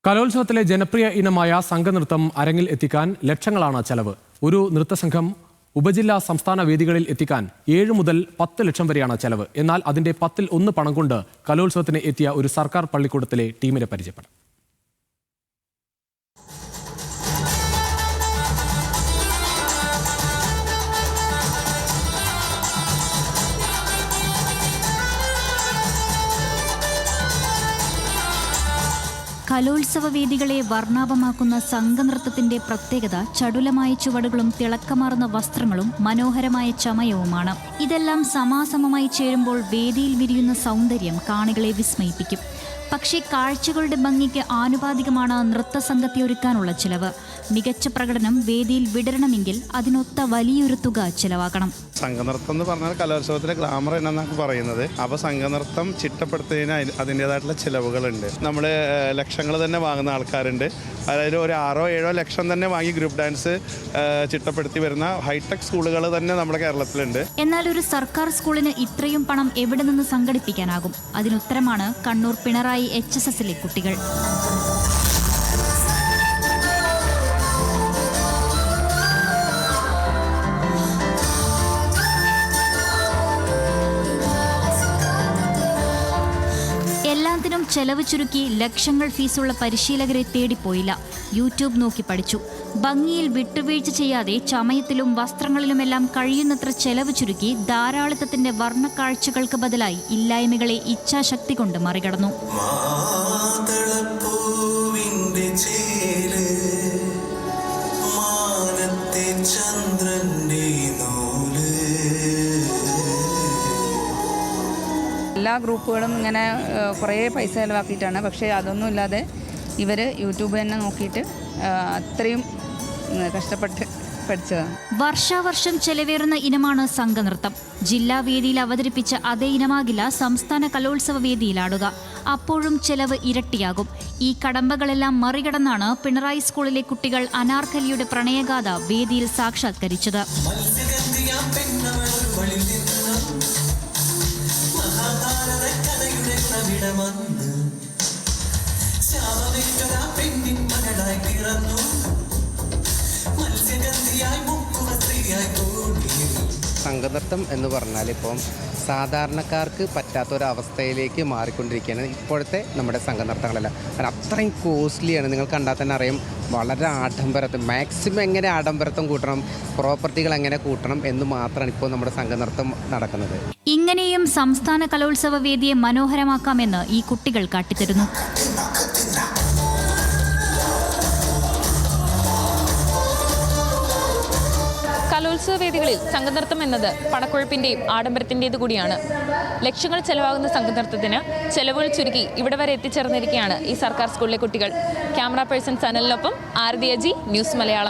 കലോത്സവത്തിലെ ജനപ്രിയ ഇനമായ സംഘനൃത്തം അരങ്ങിൽ എത്തിക്കാൻ ലക്ഷങ്ങളാണ് ചെലവ്. ഒരു നൃത്തസംഘം ഉപജില്ലാ സംസ്ഥാന വേദികളിൽ എത്തിക്കാൻ 7 മുതൽ 10 ലക്ഷം വരെയാണ് ചെലവ്. എന്നാൽ അതിന്റെ 1/10 പണം കൊണ്ട് കലോത്സവത്തിന് എത്തിയ ഒരു സർക്കാർ പള്ളിക്കൂടത്തിലെ ടീമിനെ പരിചയപ്പെടാം. കലോത്സവ വേദികളെ വർണ്ണാഭമാക്കുന്ന സംഘനൃത്തത്തിന്റെ പ്രത്യേകത ചടുലമായ ചുവടുകളും തിളക്കമാർന്ന വസ്ത്രങ്ങളും മനോഹരമായ ചമയവുമാണ്. ഇതെല്ലാം സമാസമമായി ചേരുമ്പോൾ വേദിയിൽ വിരിയുന്ന സൗന്ദര്യം കാണികളെ വിസ്മയിപ്പിക്കും. പക്ഷേ കാഴ്ചകളുടെ ഭംഗിക്ക് ആനുപാതികമാണ് നൃത്തസംഘത്തെ ഒരുക്കാനുള്ള ചിലവ്. മികച്ച പ്രകടനം വേദിയിൽ വിടരണമെങ്കിൽ അതിനൊത്ത വലിയൊരു തുക ചിലവാക്കണം. സംഘനൃത്തം എന്ന് പറഞ്ഞാൽ കലോത്സവത്തിലെ ഗ്ലാമർ എന്നാണ് പറയുന്നത്. അപ്പോൾ സംഘനൃത്തം ചിട്ടപ്പെടുത്തുന്നതിന് അതിൻ്റേതായിട്ടുള്ള ചിലവുകളുണ്ട്. നമ്മൾ ലക്ഷങ്ങൾ തന്നെ വാങ്ങുന്ന ആൾക്കാരുണ്ട്. അതായത് ഒരു 6-7 ലക്ഷം തന്നെ വാങ്ങി ഗ്രൂപ്പ് ഡാൻസ് ചിട്ടപ്പെടുത്തി വരുന്ന ഹൈടെക് സ്കൂളുകൾ തന്നെ നമ്മുടെ കേരളത്തിലുണ്ട്. എന്നാൽ ഒരു സർക്കാർ സ്കൂളിന് ഇത്രയും പണം എവിടെ നിന്ന് സംഘടിപ്പിക്കാനാകും? അതിനുത്തരമാണ് കണ്ണൂർ പിണറായി HSSലെ കുട്ടികൾ. എല്ലാത്തിനും ചെലവ് ചുരുക്കി ലക്ഷങ്ങൾ ഫീസുള്ള പരിശീലകരെ തേടിപ്പോയില്ല. യൂട്യൂബ് നോക്കി പഠിച്ചു. ഭംഗിയിൽ വിട്ടുവീഴ്ച ചെയ്യാതെ ചമയത്തിലും വസ്ത്രങ്ങളിലുമെല്ലാം കഴിയുന്നത്ര ചെലവ് ചുരുക്കി ധാരാളിത്തത്തിന്റെ വർണ്ണക്കാഴ്ചകൾക്ക് ബദലായി ഇല്ലായ്മകളെ ഇച്ഛാശക്തി കൊണ്ട് മറികടന്നു. എല്ലാ ഗ്രൂപ്പുകളും ഇങ്ങനെ കുറേ പൈസ ചിലവാക്കിയിട്ടാണ്. പക്ഷേ അതൊന്നും ഇല്ലാതെ ഇവർ യൂട്യൂബ് തന്നെ നോക്കിയിട്ട് അത്രയും കഷ്ടപ്പെട്ട് പഠിച്ചതാണ്. വർഷാവർഷം ചെലവേറുന്ന ഇനമാണ് സംഘനൃത്തം. ജില്ലാ വേദിയിൽ അവതരിപ്പിച്ച അതേ ഇനമാകില്ല സംസ്ഥാന കലോത്സവ വേദിയിലാടുക. അപ്പോഴും ചെലവ് ഇരട്ടിയാകും. ഈ കടമ്പകളെല്ലാം മറികടന്നാണ് പിണറായി സ്കൂളിലെ കുട്ടികൾ അനാർക്കലിയുടെ പ്രണയഗാഥ വേദിയിൽ സാക്ഷാത്കരിച്ചത്. സംഘനൃത്തം എന്ന് പറഞ്ഞാൽ ഇപ്പം സാധാരണക്കാർക്ക് പറ്റാത്തൊരവസ്ഥയിലേക്ക് മാറിക്കൊണ്ടിരിക്കുകയാണ് ഇപ്പോഴത്തെ നമ്മുടെ സംഘനൃത്തങ്ങളെല്ലാം. അത്രയും കോസ്റ്റ്ലിയാണ്. നിങ്ങൾ കണ്ടാൽ തന്നെ അറിയാം. വളരെ ആഡംബരത്വം, മാക്സിമം എങ്ങനെ ആഡംബരത്വം കൂട്ടണം, പ്രോപ്പർട്ടികൾ എങ്ങനെ കൂട്ടണം എന്ന് മാത്രമാണ് ഇപ്പോൾ നമ്മുടെ സംഘനൃത്തം നടക്കുന്നത്. ഇങ്ങനെയും സംസ്ഥാന കലോത്സവ വേദിയെ മനോഹരമാക്കാമെന്ന് ഈ കുട്ടികൾ കാട്ടിത്തരുന്നു. കലോത്സവ വേദികളിൽ സംഘനൃത്തം എന്നത് പണക്കൊഴുപ്പിൻ്റെയും ആഡംബരത്തിൻ്റേത് കൂടിയാണ്. ലക്ഷങ്ങൾ ചെലവാകുന്ന സംഘനൃത്തത്തിന് ചെലവുകൾ ചുരുക്കി ഇവിടെ വരെ എത്തിച്ചേർന്നിരിക്കുകയാണ് ഈ സർക്കാർ സ്കൂളിലെ കുട്ടികൾ. ക്യാമറ പേഴ്സൺ സനലിനൊപ്പം ആരതി അജി, ന്യൂസ് മലയാളം.